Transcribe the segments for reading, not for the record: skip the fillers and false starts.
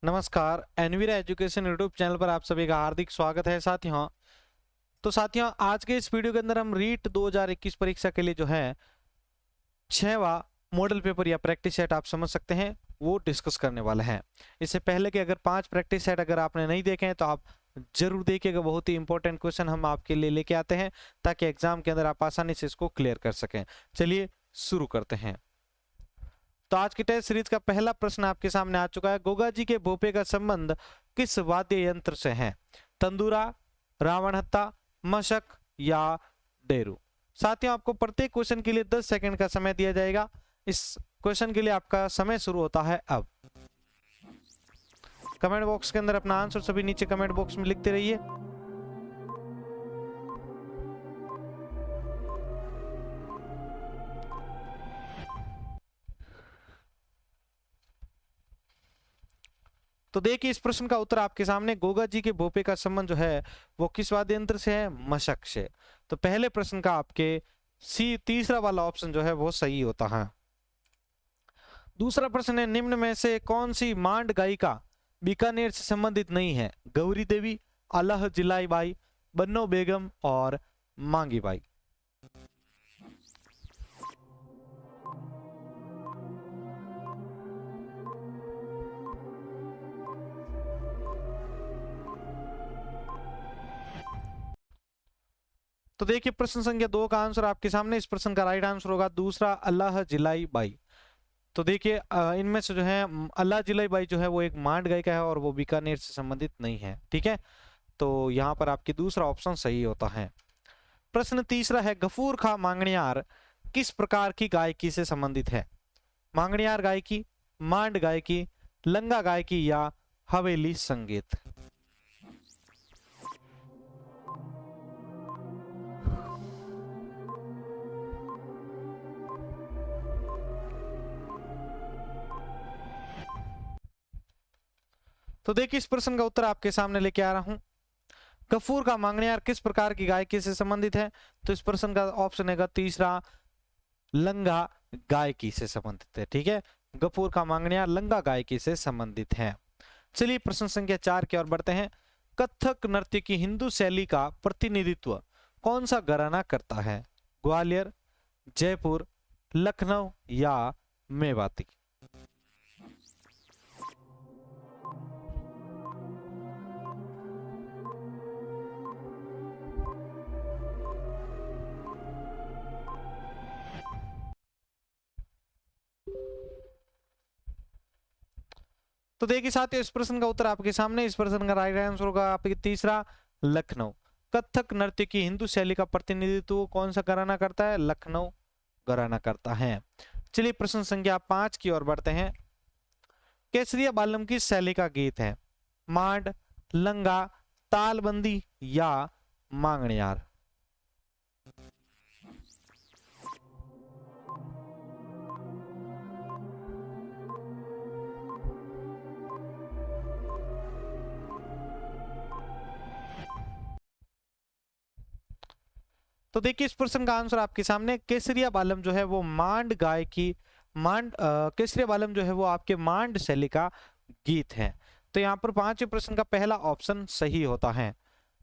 नमस्कार, Envira education YouTube channel पर आप सभी का हार्दिक स्वागत है साथियों आज के इस वीडियो के अंदर हम रीट 2021 परीक्षा के लिए जो है 6वां मॉडल पेपर या प्रैक्टिस सेट आप समझ सकते हैं वो डिस्कस करने वाले हैं। इससे पहले कि अगर 5 प्रैक्टिस सेट अगर आपने नहीं देखे हैं तो आप जरूर देखिएगा। बहुत ही इंपॉर्टेंट क्वेश्चन हम आपके लिए लेके आते हैं ताकि एग्जाम के अंदर आप आसानी से इसको क्लियर कर सकें। चलिए शुरू करते हैं। तो आज की टेस्ट सीरीज का पहला प्रश्न आपके सामने आ चुका है। गोगा जी के भोपे का संबंध किस वाद्य यंत्र से है? तंदूरा, रावण हत्ता, मशक या डेरू। साथियों आपको प्रत्येक क्वेश्चन के लिए 10 सेकंड का समय दिया जाएगा। इस क्वेश्चन के लिए आपका समय शुरू होता है अब। कमेंट बॉक्स के अंदर अपना आंसर सभी नीचे कमेंट बॉक्स में लिखते रहिए। तो देखिए इस प्रश्न का उत्तर आपके सामने। गोगा जी के भोपे का संबंध जो है वो किस वाद्य यंत्र से है? मशक से। तो पहले प्रश्न का आपके सी तीसरा वाला ऑप्शन जो है वो सही होता है। दूसरा प्रश्न है, निम्न में से कौन सी मांड गायिका बीकानेर से संबंधित नहीं है? गौरी देवी, अल्लाह जिलाई बाई, बन्नो बेगम और मांगी बाई। तो देखिए प्रश्न संख्या 2 का आंसर आपके सामने। इस प्रश्न का राइट आंसर होगा दूसरा, अल्लाह जिलाई बाई। तो देखिए इनमें से जो है अल्लाह जिलाई बाई जो है वो एक मांड गायिका है और वो बीकानेर से संबंधित नहीं है। ठीक है, तो यहाँ पर आपकी दूसरा ऑप्शन सही होता है। प्रश्न तीसरा है, गफूर खां मांगणियार किस प्रकार की गायकी से संबंधित है? मांगणियार गायकी, मांड गायकी, लंगा गायकी या हवेली संगीत। तो देखिए इस प्रश्न का उत्तर आपके सामने लेके आ रहा हूं। गफूर का मांगणियार किस प्रकार की गायकी से संबंधित है? तो इस प्रश्न का ऑप्शन है तीसरा, लंगा गायकी से संबंधित है। ठीक है, गफूर का मांगणियार लंगा गायकी से संबंधित है। चलिए प्रश्न संख्या 4 की ओर बढ़ते हैं। कथक नृत्य की हिंदू शैली का प्रतिनिधित्व कौन सा घराना करता है? ग्वालियर, जयपुर, लखनऊ या मेवाती। तो देखिए साथियों इस प्रश्न का उत्तर आपके सामने। इस प्रश्न का राइट आंसर होगा आपके तीसरा, लखनऊ। कथक नृत्य की हिंदू शैली का प्रतिनिधित्व कौन सा घराना करता है? लखनऊ घराना करता है। चलिए प्रश्न संख्या 5 की ओर बढ़ते हैं। केसरिया बालम की शैली का गीत है? मांड, लंगा, तालबंदी या मांगणियार। तो देखिए इस प्रश्न का आंसर आपके सामने। केसरिया बालम जो है वो मांड गाय की केसरिया बालम जो है वो आपके मांड शैली का गीत है। तो यहाँ पर 5वें प्रश्न का पहला ऑप्शन सही होता है।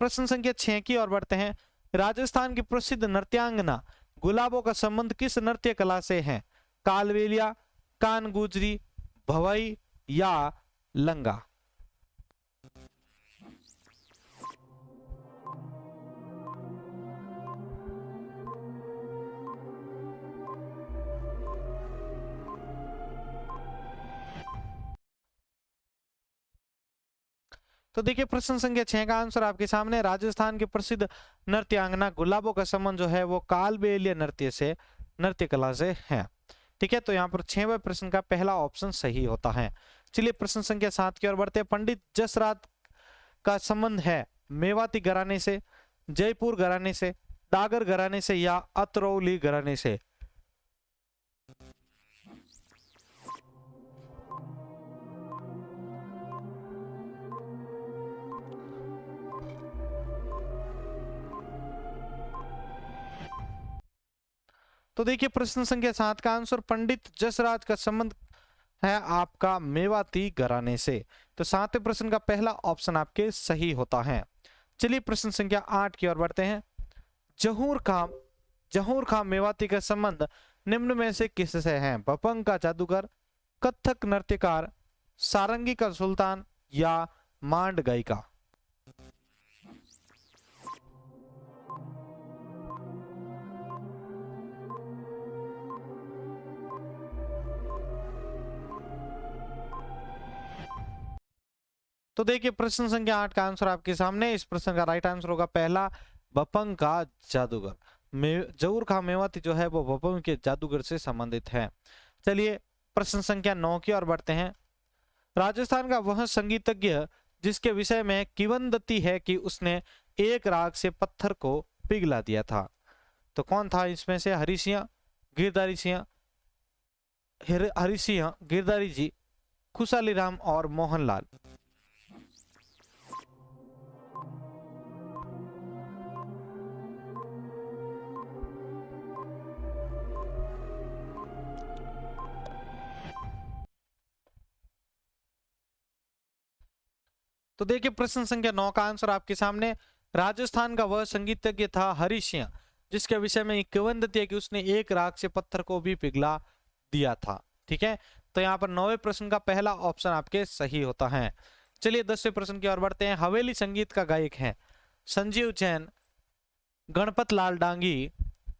प्रश्न संख्या 6 की ओर बढ़ते हैं। राजस्थान की प्रसिद्ध नृत्यांगना गुलाबों का संबंध किस नृत्य कला से है? कालबेलिया, कान गुजरी, भवई या लंगा। तो देखिए प्रश्न संख्या 6 का आंसर आपके सामने। राजस्थान के प्रसिद्ध नृत्यांगना गुलाबों का संबंध जो है वो कालबेलिया नृत्य कला से है। ठीक है, तो यहाँ पर 6वें प्रश्न का पहला ऑप्शन सही होता है। चलिए प्रश्न संख्या 7 की ओर बढ़ते हैं। पंडित जसराज का संबंध है मेवाती घराने से, जयपुर घराने से, डागर घराने से या अतरौली घराने से। तो देखिए प्रश्न संख्या 7 का आंसर पंडित जसराज का संबंध है आपका मेवाती घराने से। तो 7वें प्रश्न का पहला ऑप्शन आपके सही होता है। चलिए प्रश्न संख्या 8 की ओर बढ़ते हैं। जहूर खां मेवाती का संबंध निम्न में से किससे है? बपंग का जादूगर, कथक नृत्यकार, सारंगी का सुल्तान या मांड गायिका। तो देखिए प्रश्न संख्या 8 का आंसर आपके सामने। इस प्रश्न का राइट आंसर होगा पहला, बपंग का जादूगर। जहूर खां मेवाती जो है वो बपंग के जादूगर से संबंधित है। चलिए प्रश्न संख्या 9 की ओर बढ़ते हैं। राजस्थान का वह संगीतज्ञ जिसके विषय में किंवदंती है कि उसने एक राग से पत्थर को पिघला दिया था, तो कौन था इसमें से? हरि सिंह, गिरधारी सिंह, हरि सिंह, गिरधारी जी, खुशहाली राम और मोहनलाल। तो देखिए प्रश्न संख्या 9 का आंसर आपके सामने। राजस्थान का वह संगीतज्ञ था हरि सिंह जिसके विषय में एक किंवदंती है कि उसने एक राग से पत्थर को भी पिघला दिया था। ठीक है, तो यहाँ पर 9वें प्रश्न का पहला ऑप्शन आपके सही होता है। चलिए 10वें प्रश्न की ओर बढ़ते हैं। हवेली संगीत का गायक है संजीव जैन, गणपत लाल डांगी,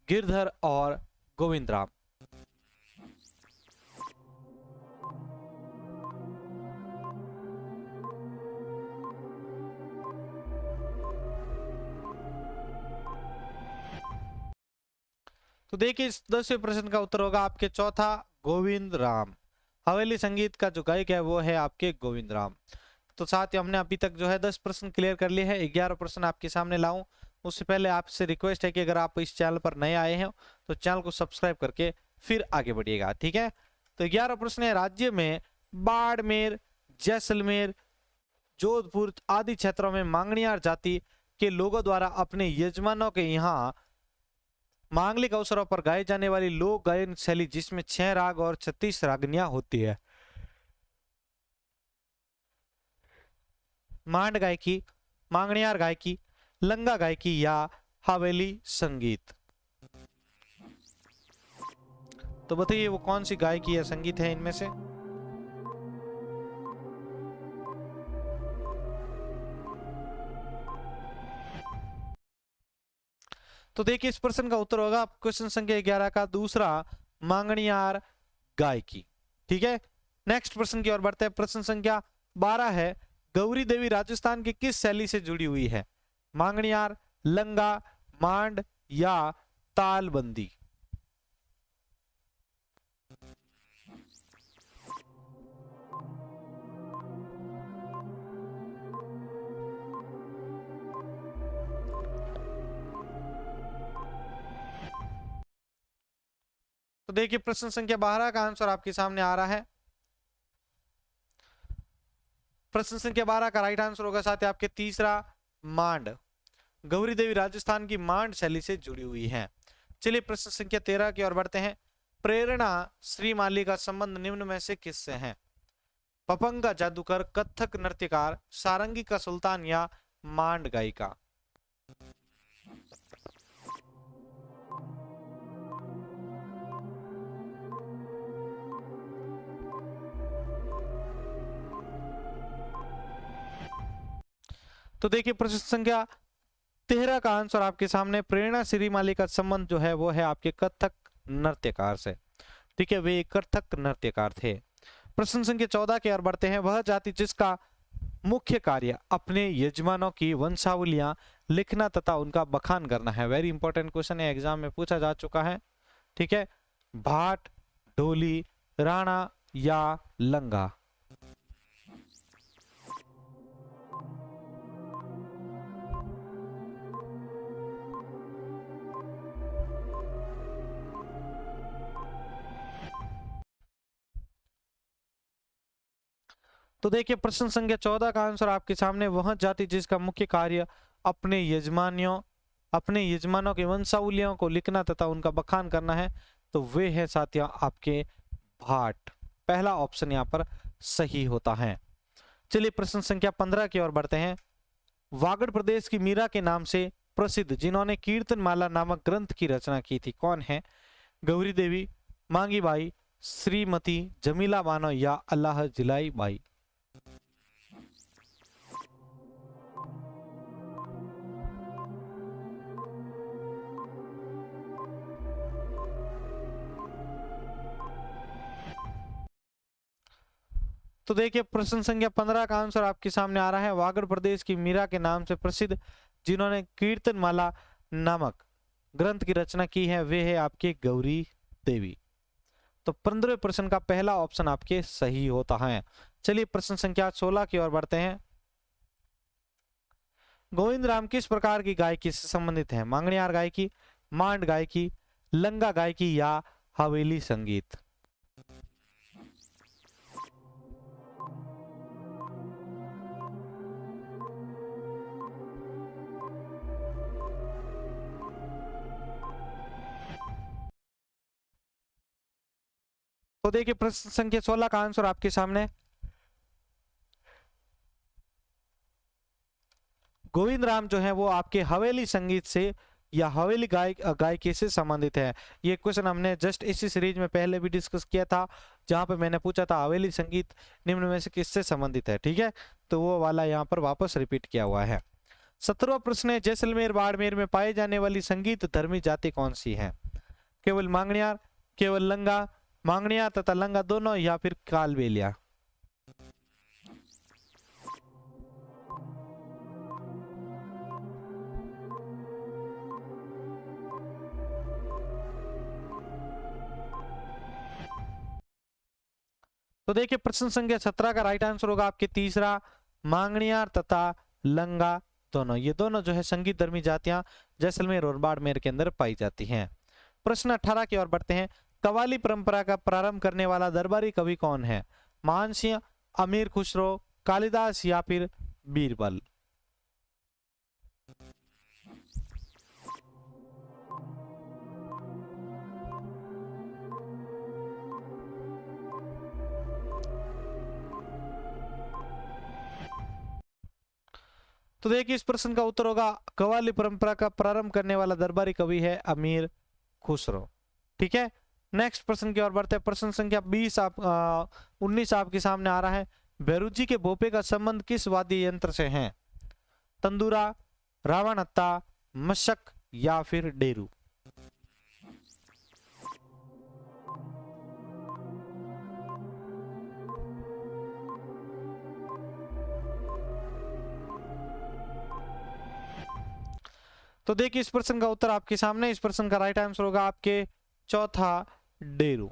गिरधर और गोविंद राम। तो देखिए इस 10वें प्रश्न का उत्तर होगा आपके चौथा, गोविंद राम। हवेली संगीत का जो गायक है वो है आपके गोविंद राम। तो साथ ही हमने अभी तक जो है 10 प्रश्न क्लियर कर लिए हैं। 11 प्रश्न आपके सामने लाऊं उससे पहले आपसे रिक्वेस्ट है कि अगर आप इस चैनल पर नए आए हैं तो चैनल को सब्सक्राइब करके फिर आगे बढ़िएगा। ठीक है, तो 11 प्रश्न है। राज्य में बाड़मेर, जैसलमेर, जोधपुर आदि क्षेत्रों में मांगणियार जाति के लोगों द्वारा अपने यजमानों के यहाँ मांगलिक अवसरों पर गाए जाने वाली लोक गायन शैली जिसमें 6 राग और 36 रागनियां होती है। मांड गायकी, मांगणियार गायकी, लंगा गायकी या हवेली संगीत। तो बताइए वो कौन सी गायकी या संगीत है इनमें से? तो देखिए इस प्रश्न का उत्तर होगा क्वेश्चन संख्या 11 का दूसरा, मांगणियार गायकी। ठीक है, नेक्स्ट प्रश्न की ओर बढ़ते हैं। प्रश्न संख्या 12 है। गौरी देवी राजस्थान की किस शैली से जुड़ी हुई है? मांगणियार, लंगा, मांड या तालबंदी। तो देखिए प्रश्न संख्या 12 का आंसर आपके सामने आ रहा है। प्रश्न संख्या 12 का राइट आंसर होगा साथ ही आपके तीसरा, मांड। गौरी देवी राजस्थान की मांड शैली से जुड़ी हुई है। चलिए प्रश्न संख्या 13 की ओर बढ़ते हैं। प्रेरणा श्रीमाली का संबंध निम्न में से किससे है? पपंग का जादूगर, कथक नृत्यकार, सारंगी का सुल्तान या मांड गायिका। तो देखिए प्रश्न संख्या 13 का आंसर आपके सामने। प्रेरणा श्रीमाली का संबंध जो है वो है आपके कथक नृत्यकार से। ठीक है, वे कथक नृत्यकार थे। प्रश्न संख्या 14 की ओर बढ़ते हैं। वह जाति जिसका मुख्य कार्य अपने यजमानों की वंशावलियां लिखना तथा उनका बखान करना है। वेरी इंपॉर्टेंट क्वेश्चन है, एग्जाम में पूछा जा चुका है। ठीक है, भाट, ढोली, राणा या लंगा। तो देखिए प्रश्न संख्या 14 का आंसर आपके सामने। वह जाति जिसका मुख्य कार्य अपने यजमानों के वंशावलियों को लिखना तथा उनका बखान करना है, तो वे हैं साथियों आपके भाट। पहला ऑप्शन यहाँ पर सही होता है। चलिए प्रश्न संख्या 15 की ओर बढ़ते हैं। वागड़ प्रदेश की मीरा के नाम से प्रसिद्ध जिन्होंने कीर्तनमाला नामक ग्रंथ की रचना की थी, कौन है? गौरी देवी, मांगी बाई, श्रीमती जमीला बानो या अल्लाह जिलाई बाई। तो देखिए प्रश्न संख्या 15 का आंसर आपके सामने आ रहा है। वागड़ प्रदेश की मीरा के नाम से प्रसिद्ध जिन्होंने कीर्तनमाला नामक ग्रंथ की रचना की है वे है आपके गौरी देवी। तो 15वें प्रश्न का पहला ऑप्शन आपके सही होता है। चलिए प्रश्न संख्या 16 की ओर बढ़ते हैं। गोविंद राम किस प्रकार की गायकी से संबंधित है? मांगणियार गायकी, मांड गायकी, लंगा गायकी या हवेली संगीत। तो देखिए प्रश्न संख्या 16 का आंसर आपके सामने। गोविंद राम जो है वो आपके हवेली संगीत से या हवेली गायकी से संबंधित है। ये क्वेश्चन हमने जस्ट इसी सीरीज में पहले भी डिस्कस किया था, जहां पे मैंने पूछा था हवेली संगीत निम्न में से किससे संबंधित है, ठीक है। तो वो वाला यहाँ पर वापस रिपीट किया हुआ है। 17वां प्रश्न है, जैसलमेर बाड़मेर में पाई जाने वाली संगीत धर्मी जाति कौन सी है? केवल मांगणियार, केवल लंगा, मांगणियार तथा लंगा दोनों या फिर कालबेलिया। तो देखिए प्रश्न संख्या 17 का राइट आंसर होगा आपके तीसरा, मांगणियार तथा लंगा दोनों। ये दोनों जो है संगीत धर्मी जातियां जैसलमेर और बाड़मेर के अंदर पाई जाती हैं। प्रश्न 18 की ओर बढ़ते हैं। कव्वाली परंपरा का प्रारंभ करने वाला दरबारी कवि कौन है? मान सिंह, अमीर खुसरो, कालिदास या फिर बीरबल। तो देखिए इस प्रश्न का उत्तर होगा कव्वाली परंपरा का प्रारंभ करने वाला दरबारी कवि है अमीर खुसरो, ठीक है। नेक्स्ट प्रश्न की ओर बढ़ते हैं। प्रश्न संख्या 19 आपके सामने आ रहा है। भैरुजी के भोपे का संबंध किस वाद्य यंत्र से है? तंदूरा, रावणहत्ता, मशक या फिर डेरू। तो देखिए इस प्रश्न का उत्तर आपके सामने। इस प्रश्न का राइट आंसर होगा आपके चौथा, डेरू।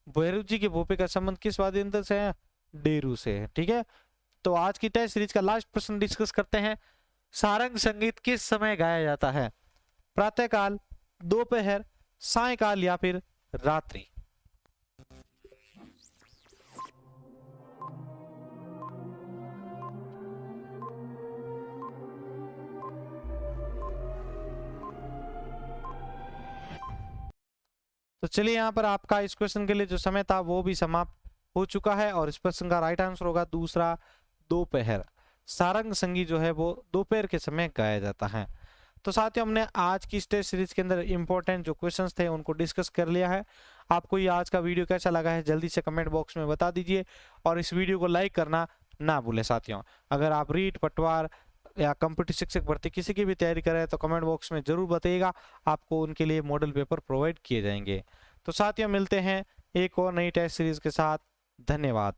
भैरू जी के भोपे का संबंध किस वाद्य यंत्र से है? डेरू से है, ठीक है। तो आज की टेस्ट सीरीज का लास्ट प्रश्न डिस्कस करते हैं। सारंग संगीत किस समय गाया जाता है? प्रातःकाल, दोपहर, सायकाल या फिर रात्रि। तो चलिए यहाँ पर आपका इस क्वेश्चन के लिए जो समय था वो भी समाप्त हो चुका है और इस प्रश्न का राइट आंसर होगा दूसरा, दोपहर। सारंग संगीत जो है वो दोपहर के समय गाया जाता है। तो साथियों हमने आज की टेस्ट सीरीज के अंदर इंपॉर्टेंट जो क्वेश्चंस थे उनको डिस्कस कर लिया है। आपको ये आज का वीडियो कैसा लगा है जल्दी से कमेंट बॉक्स में बता दीजिए और इस वीडियो को लाइक करना ना भूलें। साथियों अगर आप रीट, पटवार या कंप्यूटर शिक्षक भर्ती किसी की भी तैयारी कर रहे हैं तो कमेंट बॉक्स में जरूर बताइएगा, आपको उनके लिए मॉडल पेपर प्रोवाइड किए जाएंगे। तो साथियों मिलते हैं एक और नई टेस्ट सीरीज के साथ। धन्यवाद।